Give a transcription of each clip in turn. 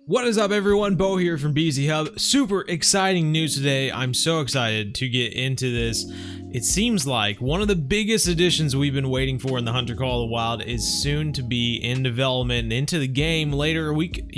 What is up, everyone? Bo here from BZ Hub. Super exciting news today. I'm so excited to get into this. It seems like one of the biggest additions we've been waiting for in the Hunter Call of the Wild is soon to be in development and into the game later a week,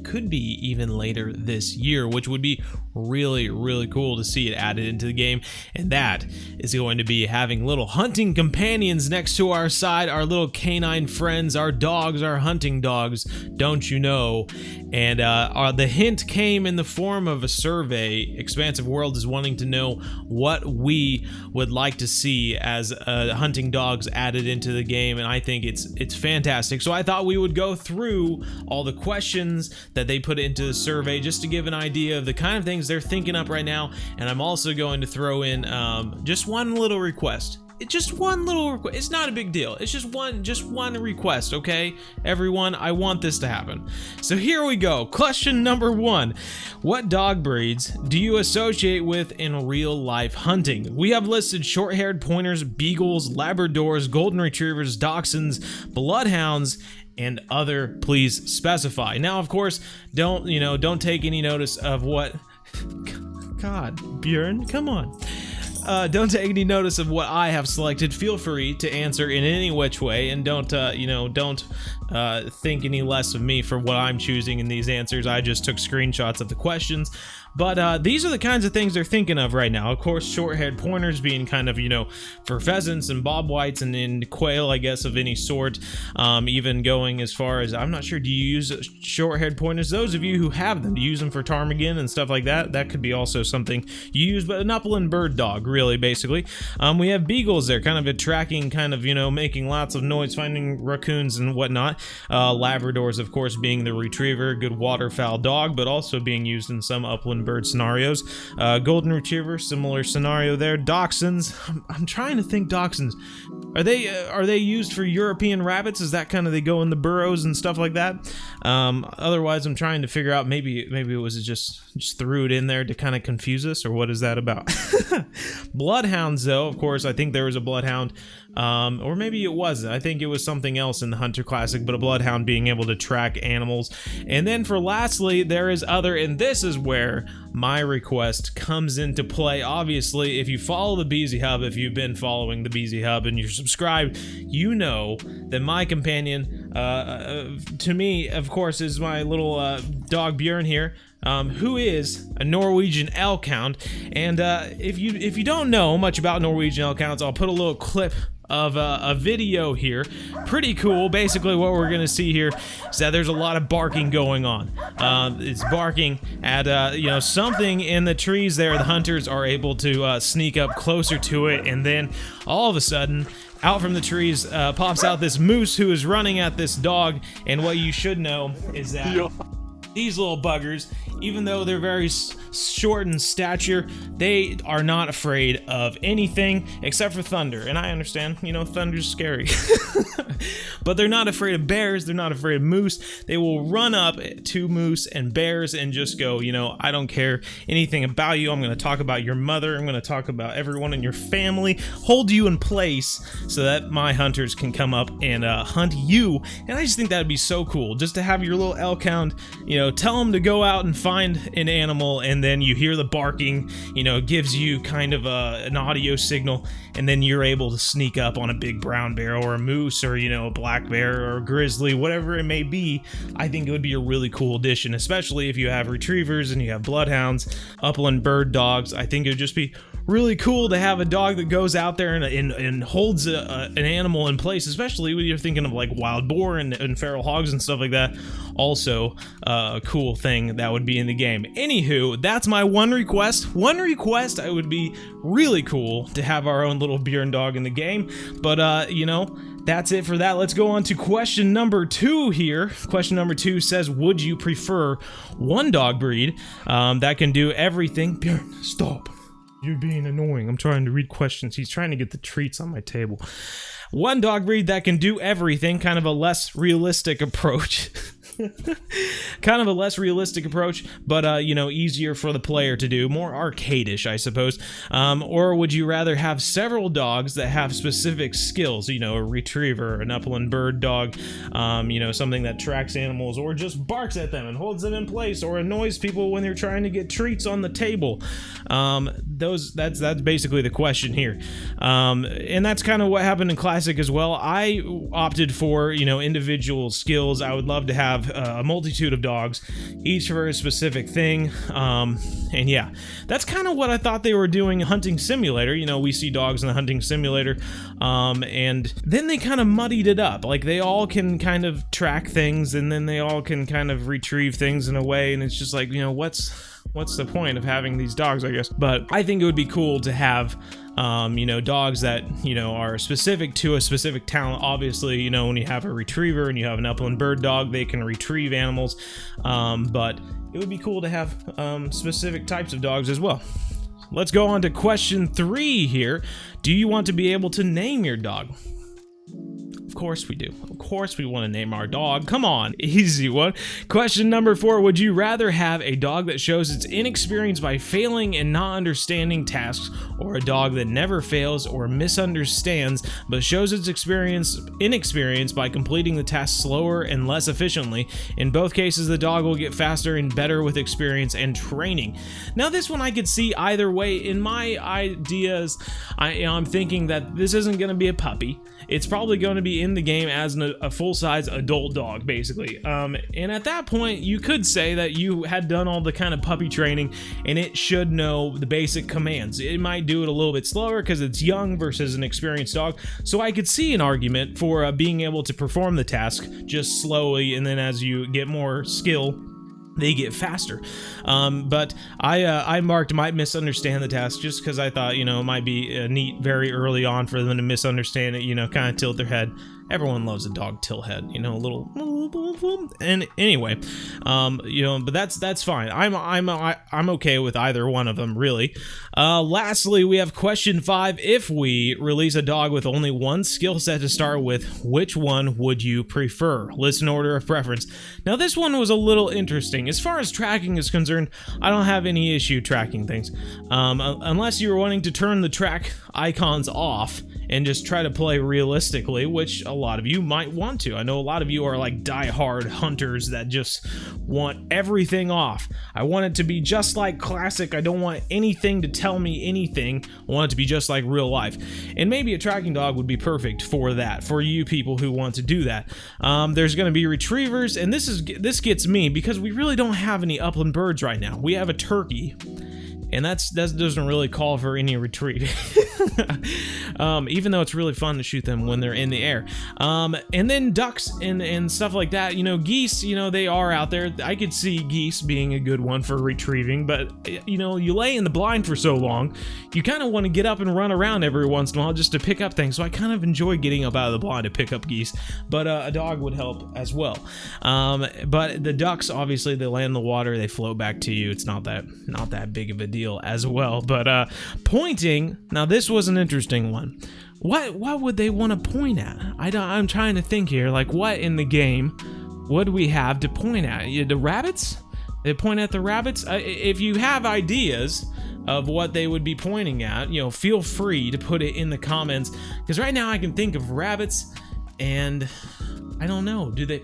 could be even later this year, which would be really cool to see it added into the game. And that is going to be having little hunting companions next to our side, our little canine friends, our dogs, our hunting dogs, don't you know? And the hint came in the form of a survey. Expansive World is wanting to know what we would like to see as hunting dogs added into the game, and I think it's fantastic. So I thought we would go through all the questions that they put into the survey just to give an idea of the kind of things they're thinking up right now. And I'm also going to throw in just one little request. It's just one little request. It's not a big deal. It's just one request, okay? Everyone, I want this to happen. So here we go. Question number 1. What dog breeds do you associate with in real life hunting? We have listed short-haired pointers, beagles, labradors, golden retrievers, dachshunds, bloodhounds, and other. Please specify. Now, of course, don't take any notice of what God, Bjorn, come on. Don't take any notice of what I have selected. Feel free to answer in any which way, and don't think any less of me for what I'm choosing in these answers. I just took screenshots of the questions. But these are the kinds of things they're thinking of right now. Of course, short-haired pointers being kind of, for pheasants and bobwhites and quail, I guess, of any sort. Even going as far as, I'm not sure, do you use short-haired pointers? Those of you who have them, do you use them for ptarmigan and stuff like that? That could be also something you use, but an upland bird dog, really, basically. We have beagles there, kind of attracting, making lots of noise, finding raccoons and whatnot. Labradors, of course, being the retriever, good waterfowl dog, but also being used in some upland bird scenarios. Golden retriever, similar scenario there. Dachshunds, I'm trying to think. Dachshunds, are they used for European rabbits? Is that kind of, they go in the burrows and stuff like that? Otherwise, I'm trying to figure out, maybe it was just threw it in there to kind of confuse us, or what is that about? Bloodhounds, though, of course, I think there was a bloodhound, or maybe it wasn't. I think it was something else in the Hunter Classic, but a bloodhound being able to track animals. And then for lastly, there is other, and this is where my request comes into play. Obviously, if you follow the BZ Hub, if you've been following the BZ Hub and you're subscribed, you know that my companion, to me, of course, is my little dog Bjorn here, who is a Norwegian elk hound. And if you don't know much about Norwegian elk hounds, I'll put a little clip of a video here. Pretty cool. Basically what we're gonna see here is that there's a lot of barking going on. It's barking at something in the trees there. The hunters are able to sneak up closer to it, and then all of a sudden, out from the trees pops out this moose who is running at this dog. And what you should know is that these little buggers, even though they're very short in stature, they are not afraid of anything except for thunder. And I understand, thunder's scary. But they're not afraid of bears, they're not afraid of moose. They will run up to moose and bears and just go, I don't care anything about you. I'm gonna talk about your mother, I'm gonna talk about everyone in your family, hold you in place so that my hunters can come up and hunt you. And I just think that'd be so cool, just to have your little elk hound, tell them to go out and find an animal, and then you hear the barking, gives you kind of an audio signal, and then you're able to sneak up on a big brown bear or a moose or, a black bear or a grizzly, whatever it may be. I think it would be a really cool addition, especially if you have retrievers and you have bloodhounds, upland bird dogs. I think it would just be really cool to have a dog that goes out there and holds an animal in place, especially when you're thinking of like wild boar and feral hogs and stuff like that. Also, a cool thing that would be in the game. Anywho, that's my one request. It would be really cool to have our own little Bjorn dog in the game. But, that's it for that. Let's go on to question number 2 here. Question number 2 says, would you prefer one dog breed that can do everything? Bjorn, stop. You're being annoying. I'm trying to read questions. He's trying to get the treats on my table. One dog breed that can do everything, kind of a less realistic approach. Kind of a less realistic approach, but you know, easier for the player to do, more arcade-ish, I suppose. Or would you rather have several dogs that have specific skills, you know, a retriever, an upland bird dog, you know, something that tracks animals or just barks at them and holds them in place or annoys people when they're trying to get treats on the table? That's basically the question here. And that's kind of what happened in Classic as well. I opted for, you know, individual skills. I would love to have a multitude of dogs, each for a specific thing. And yeah, that's kind of what I thought they were doing in Hunting Simulator. You know, we see dogs in the Hunting Simulator, and then they kind of muddied it up. Like, they all can kind of track things, and then they all can kind of retrieve things in a way, and it's just like, you know, what's the point of having these dogs, I guess? But I think it would be cool to have, you know, dogs that, you know, are specific to a specific talent. Obviously, you know, when you have a retriever and you have an upland bird dog, they can retrieve animals, but it would be cool to have specific types of dogs as well. Let's go on to question 3 here. Do you want to be able to name your dog? Of course we do. Of course we want to name our dog. Come on, easy one. Question number 4. Would you rather have a dog that shows its inexperience by failing and not understanding tasks, or a dog that never fails or misunderstands but shows its inexperience by completing the task slower and less efficiently? In both cases, the dog will get faster and better with experience and training. Now, this one I could see either way. In my ideas, I'm thinking that this isn't going to be a puppy. It's probably going to be in the game as a full-size adult dog, basically. And at that point, you could say that you had done all the kind of puppy training, and it should know the basic commands. It might do it a little bit slower because it's young versus an experienced dog. So I could see an argument for being able to perform the task just slowly, and then as you get more skill, they get faster. But I marked might misunderstand the task just because I thought, you know, it might be neat very early on for them to misunderstand it, you know, kind of tilt their head. Everyone loves a dog tilt head, you know, a little. And anyway, you know, but that's fine. I'm okay with either one of them, really. Lastly, we have question 5. If we release a dog with only one skill set to start with, which one would you prefer? List in order of preference. Now, this one was a little interesting. As far as tracking is concerned, I don't have any issue tracking things, unless you're wanting to turn the track icons off and just try to play realistically, which a lot of you might want to. I know a lot of you are like die-hard hunters that just want everything off. I want it to be just like Classic. I don't want anything to tell me anything. I want it to be just like real life. And maybe a tracking dog would be perfect for that, for you people who want to do that. There's going to be retrievers, and this gets me because we really don't have any upland birds right now. We have a turkey, and that doesn't really call for any retreat. Even though it's really fun to shoot them when they're in the air. And then ducks and stuff like that. You know, geese, you know, they are out there. I could see geese being a good one for retrieving, but, you know, you lay in the blind for so long, you kind of want to get up and run around every once in a while just to pick up things. So I kind of enjoy getting up out of the blind to pick up geese, but a dog would help as well. But the ducks, obviously, they land in the water, they float back to you. It's not that big of a deal as well. But pointing, now this was an interesting one. What would they want to point at? I'm trying to think here, like, what in the game would we have to point at? The rabbits? They point at the rabbits? If you have ideas of what they would be pointing at, you know, feel free to put it in the comments, because right now I can think of rabbits, and I don't know, do they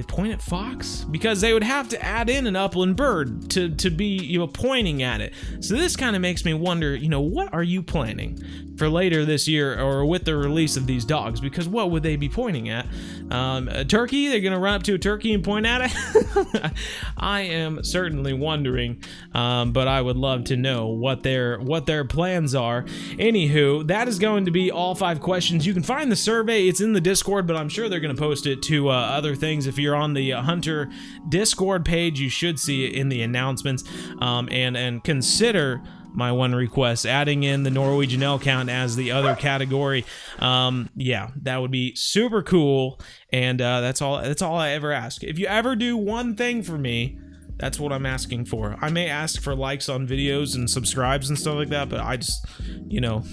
point at fox? Because they would have to add in an upland bird to be, you know, pointing at it. So this kind of makes me wonder, you know, what are you planning for later this year or with the release of these dogs? Because what would they be pointing at? A turkey? They're gonna run up to a turkey and point at it? I am certainly wondering, but I would love to know what their plans are. Anywho, that is going to be all 5 questions. You can find the survey. It's in the Discord, but I'm sure they're gonna post it to other things. If you're on the Hunter Discord page, you should see it in the announcements. And consider my one request, adding in the Norwegian elk count as the other category. Yeah, that would be super cool. And that's all I ever ask. If you ever do one thing for me, that's what I'm asking for. I may ask for likes on videos and subscribes and stuff like that, but I just, you know,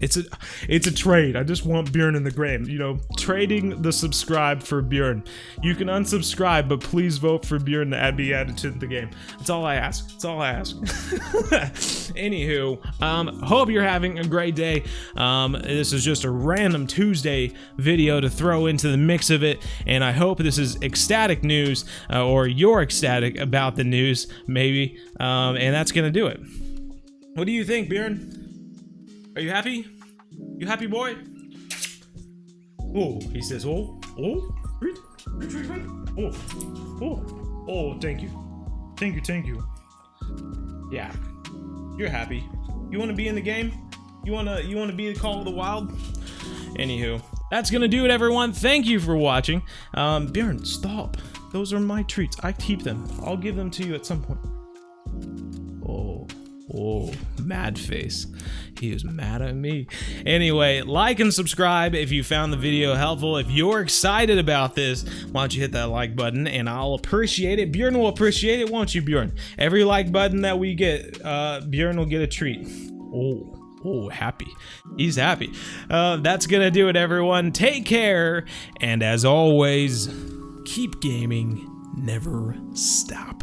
It's a trade. I just want Bjorn in the game. You know, trading the subscribe for Bjorn. You can unsubscribe, but please vote for Bjorn to be added to the game. That's all I ask. That's all I ask. Anywho, hope you're having a great day. This is just a random Tuesday video to throw into the mix of it, and I hope this is ecstatic news, or you're ecstatic about the news, maybe. And that's gonna do it. What do you think, Bjorn? Are you happy? You happy, boy? Oh, he says, oh, treat. Oh, thank you. Yeah, you're happy. You want to be in the game? You wanna be the Call of the Wild? Anywho, that's gonna do it, everyone. Thank you for watching. Bjorn, stop. Those are my treats. I keep them. I'll give them to you at some point. Oh, mad face. He is mad at me. Anyway, like and subscribe if you found the video helpful. If you're excited about this, why don't you hit that like button, and I'll appreciate it. Bjorn will appreciate it, won't you, Bjorn? Every like button that we get, Bjorn will get a treat. Oh, happy. He's happy. That's gonna do it, everyone. Take care, and as always, keep gaming, never stop.